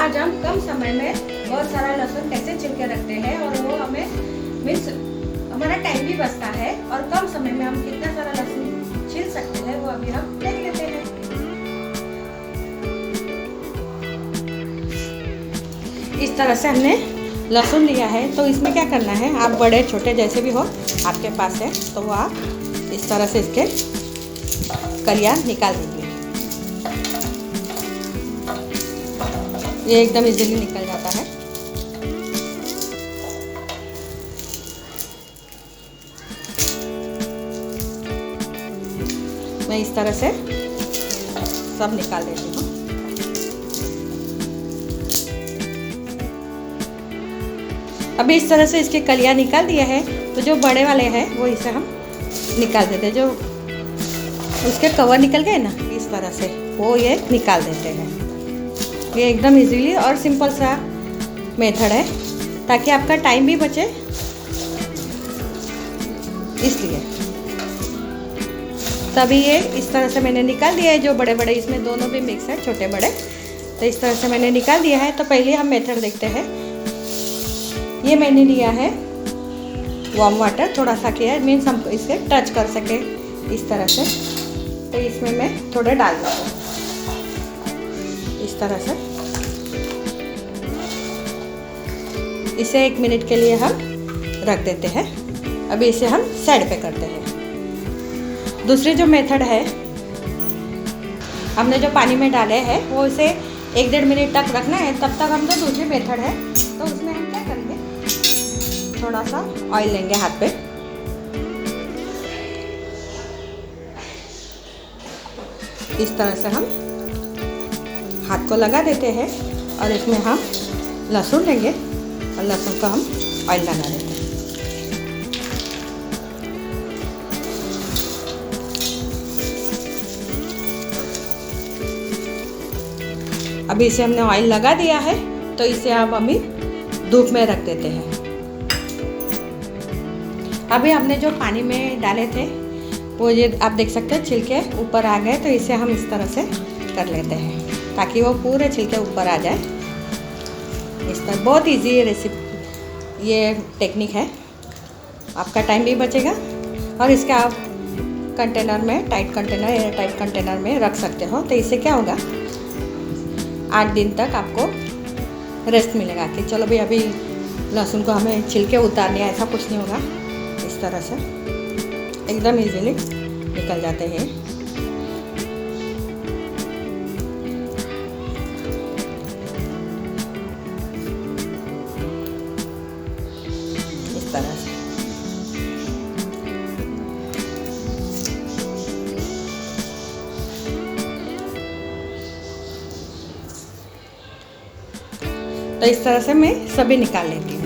आज हम कम समय में बहुत सारा लहसुन कैसे छिल के रखते हैं और वो हमें मीन्स हमारा टाइम भी बचता है और कम समय में हम कितना सारा लहसुन छिल सकते हैं वो अभी हम देख लेते हैं। इस तरह से हमने लहसुन लिया है, तो इसमें क्या करना है, आप बड़े छोटे जैसे भी हो आपके पास है तो वो आप इस तरह से इसके कलियां निकाल दीजिए। ये एकदम इजीली निकल जाता है। मैं इस तरह से सब निकाल देती हूँ। अभी इस तरह से इसके कलियां निकाल दिया है, तो जो बड़े वाले हैं वो इसे हम निकाल देते हैं। जो उसके कवर निकल गए ना, इस तरह से वो ये निकाल देते हैं। ये एकदम इजीली और सिंपल सा मेथड है ताकि आपका टाइम भी बचे, इसलिए तभी ये इस तरह से मैंने निकाल दिया है। जो बड़े बड़े, इसमें दोनों भी मिक्स है, छोटे बड़े, तो इस तरह से मैंने निकाल दिया है। तो पहले हम मेथड देखते हैं। ये मैंने लिया है वार्म वाटर, थोड़ा सा किया है, मीन्स हम इसे टच कर सके इस तरह से। तो इसमें मैं थोड़े डाल दूँ इस तरह से। इसे 1 मिनट के लिए हम रख देते हैं। अभी इसे हम साइड पे करते हैं। दूसरी जो मेथड है, हमने जो पानी में डाले हैं वो इसे 1-1.5 मिनट तक रखना है। तब तक हम जो दूसरी मेथड है तो उसमें हम क्या करेंगे, थोड़ा सा ऑयल लेंगे हाथ पे, इस तरह से हम हाथ को लगा देते हैं और इसमें हम लहसुन लेंगे और लहसुन को हम ऑयल लगा देते हैं। अभी इसे हमने ऑयल लगा दिया है, तो इसे अब हम धूप में रख देते हैं। अभी हमने जो पानी में डाले थे वो ये आप देख सकते हैं छिलके ऊपर आ गए, तो इसे हम इस तरह से कर लेते हैं ताकि वो पूरे छिलके ऊपर आ जाए। इस तरह बहुत इजी रेसिपी, ये टेक्निक है, आपका टाइम भी बचेगा और इसका आप कंटेनर में, tight container, air tight container में रख सकते हो। तो इससे क्या होगा, 8 दिन तक आपको रेस्ट मिलेगा कि चलो भाई अभी लहसुन को हमें छिलके उतारने, ऐसा कुछ नहीं होगा। इस तरह से एकदम इजीली निकल जाते हैं। इस तरह से तो इस तरह से मैं सभी निकाल लेती हूँ।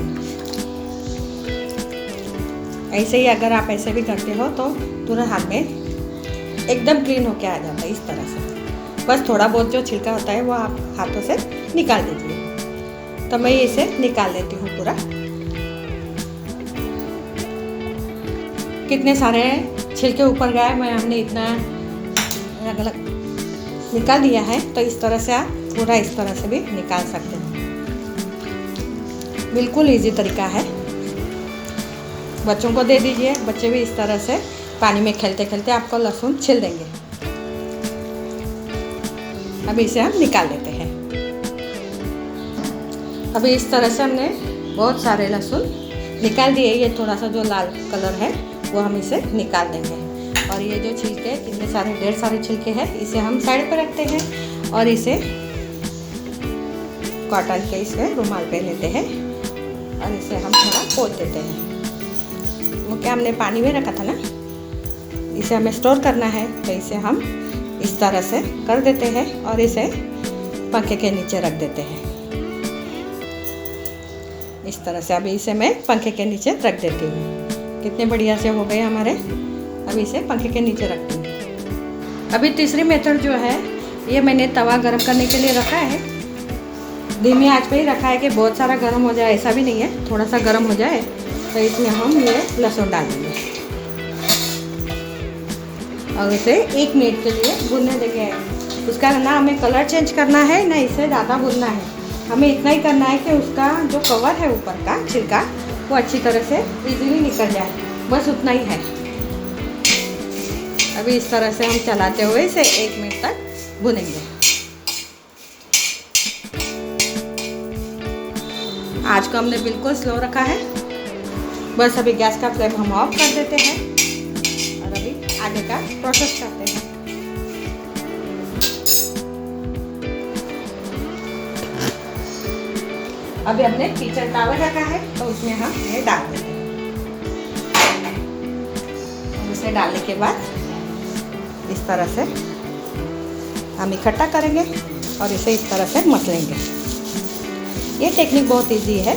ऐसे ही अगर आप ऐसे भी करते हो तो तुरंत हाथ में एकदम क्लीन होके आ जाता है। इस तरह से बस थोड़ा बहुत जो छिलका होता है वो आप हाथों से निकाल दीजिए। तो मैं इसे निकाल लेती हूँ पूरा। कितने सारे छिलके ऊपर गए, मैं हमने इतना अलग अलग निकाल दिया है। तो इस तरह से आप पूरा इस तरह से भी निकाल सकते हो। बिल्कुल इजी तरीका है, बच्चों को दे दीजिए, बच्चे भी इस तरह से पानी में खेलते खेलते आपको लहसुन छिल देंगे। अभी इसे हम निकाल लेते हैं। अभी इस तरह से हमने बहुत सारे लहसुन निकाल दिए। ये थोड़ा सा जो लाल कलर है वो हम इसे निकाल देंगे। और ये जो छिलके, कितने सारे, ढेर सारे छिलके हैं, इसे हम साइड पर रखते हैं और इसे कॉटन के इसे रुमाल पे लेते हैं और इसे हम थोड़ा पोंछ देते हैं। वो क्या हमने पानी में रखा था ना, इसे हमें स्टोर करना है, तो इसे हम इस तरह से कर देते हैं और इसे पंखे के नीचे रख देते हैं। इस तरह से अभी इसे मैं पंखे के नीचे रख देती हूँ। कितने बढ़िया से हो गए हमारे। अभी इसे पंखे के नीचे रखती हूँ। अभी तीसरी मेथड जो है, ये मैंने तवा गरम करने के लिए रखा है। धीमी आंच पे ही रखा है कि बहुत सारा गर्म हो जाए, ऐसा भी नहीं है, थोड़ा सा गर्म हो जाए तो इसमें हम ये लहसुन डाल देंगे और इसे 1 मिनट के लिए भूनने देंगे। उसका ना हमें कलर चेंज करना है, ना इसे ज़्यादा भूनना है। हमें इतना ही करना है कि उसका जो कवर है ऊपर का छिलका वो अच्छी तरह से इजीली निकल जाए, बस उतना ही है। अभी इस तरह से हम चलाते हुए इसे 1 मिनट तक भुनेंगे। आज को हमने बिल्कुल स्लो रखा है। बस अभी गैस का फ्लेम हम ऑफ कर देते हैं और अभी आगे का प्रोसेस करते हैं। अभी हमने किचन टॉवल रखा है तो उसमें हम ये डाल देते हैं। उसे डालने के बाद इस तरह से हम इकट्ठा करेंगे और इसे इस तरह से मसलेंगे। ये टेक्निक बहुत इजी है।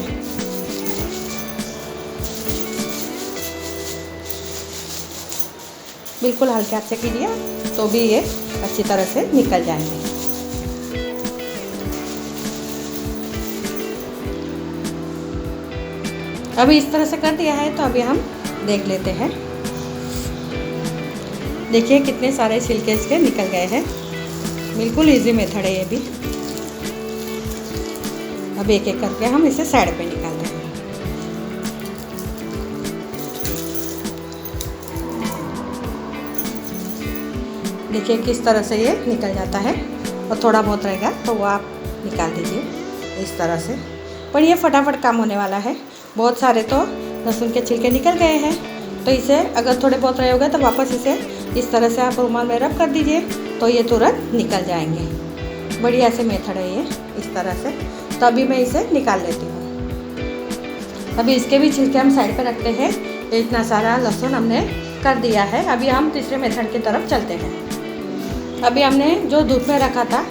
बिल्कुल हल्के हाथ से कीजिए तो भी ये अच्छी तरह से निकल जाएंगे। अभी इस तरह से कर दिया है तो अभी हम देख लेते हैं। देखिए कितने सारे छिलके इसके निकल गए हैं। बिल्कुल इजी मेथड है ये भी। अब एक एक करके हम इसे साइड पे निकाल देंगे। देखिए किस तरह से ये निकल जाता है और थोड़ा बहुत रहेगा तो वो आप निकाल दीजिए इस तरह से। पर ये फटाफट काम होने वाला है। बहुत सारे तो लहसुन के छिलके निकल गए हैं तो इसे अगर थोड़े बहुत रहे होगा तो वापस इसे इस तरह से आप रुमाल में रब कर दीजिए तो ये तुरंत निकल जाएंगे। बढ़िया से मेथड है ये इस तरह से। तो अभी मैं इसे निकाल लेती हूँ। अभी इसके भी छिलके हम साइड पे रखते हैं। इतना सारा लहसुन हमने कर दिया है। अभी हम तीसरे मेथड की तरफ चलते हैं। अभी हमने जो धूप में रखा था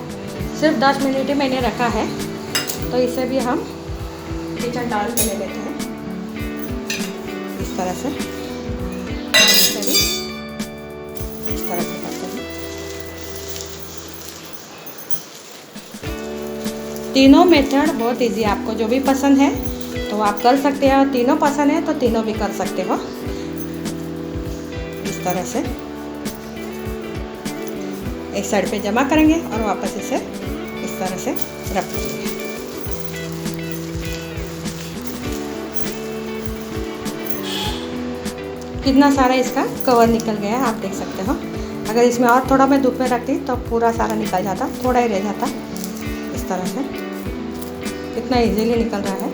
सिर्फ 10 मिनट ही मैंने रखा है तो इसे भी हम किचन टॉवल पे ले लेते हैं इस तरह से। इसे भी इस तरह से करते हैं। तीनों मेथड बहुत इजी। आपको जो भी पसंद है तो आप कर सकते हो। तीनों पसंद है तो तीनों भी कर सकते हो इस तरह से। एक साइड पे जमा करेंगे और वापस इसे इस तरह से रख देंगे। कितना सारा इसका कवर निकल गया है आप देख सकते हो। अगर इसमें और थोड़ा मैं धूप में रखती तो पूरा सारा निकल जाता, थोड़ा ही रह जाता इस तरह से। कितना इजीली निकल रहा है।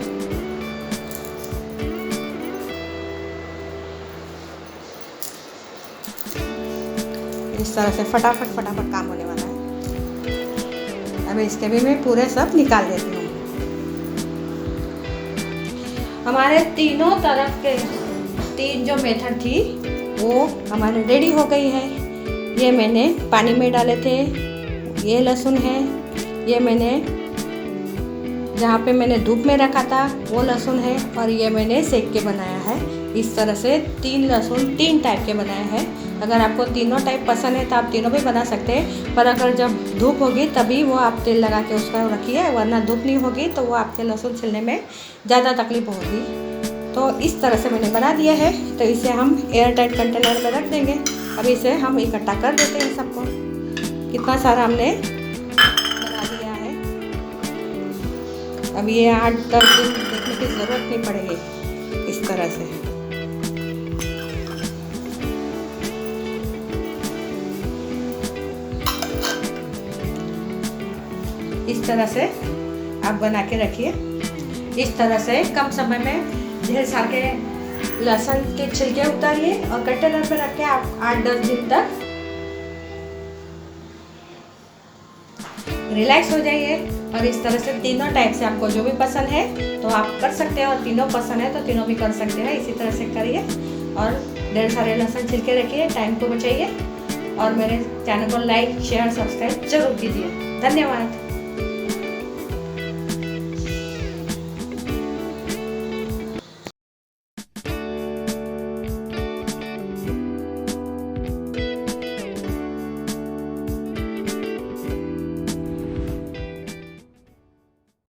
इस तरह से फटाफट काम होने वाला है। अभी इसके भी मैं पूरे सब निकाल देती हूँ। हमारे तीनों तरफ के 3 जो मेथड थी वो हमारे रेडी हो गई है। ये मैंने पानी में डाले थे, ये लहसुन है, ये मैंने जहाँ पे मैंने धूप में रखा था वो लहसुन है और ये मैंने सेक के बनाया है। इस तरह से 3 लहसुन 3 टाइप के बनाए हैं। अगर आपको तीनों टाइप पसंद है तो आप तीनों भी बना सकते हैं। पर अगर जब धूप होगी तभी वो आप तेल लगा के उसका रखिए, वरना धूप नहीं होगी तो वो आपके लहसुन छिलने में ज़्यादा तकलीफ होगी। तो इस तरह से मैंने बना दिया है। तो इसे हम एयर टाइट कंटेनर में रख देंगे। अभी इसे हम इकट्ठा कर देते हैं सबको। कितना सारा हमने बना दिया है। अब ये 8-10 दिन देखने की ज़रूरत नहीं पड़ेगी इस तरह से। इस तरह से आप बना के रखिए। इस तरह से कम समय में ढेर सारे लहसुन के छिलके उतारिए और कंटेनर में रख के आप 8-10 दिन तक रिलैक्स हो जाइए। और इस तरह से तीनों टाइप से आपको जो भी पसंद है तो आप कर सकते हो, और तीनों पसंद है तो तीनों भी कर सकते हैं। इसी तरह से करिए और ढेर सारे लहसुन छिलके रखिए, टाइम को बचाइए और मेरे चैनल को लाइक शेयर सब्सक्राइब जरूर कीजिए। धन्यवाद।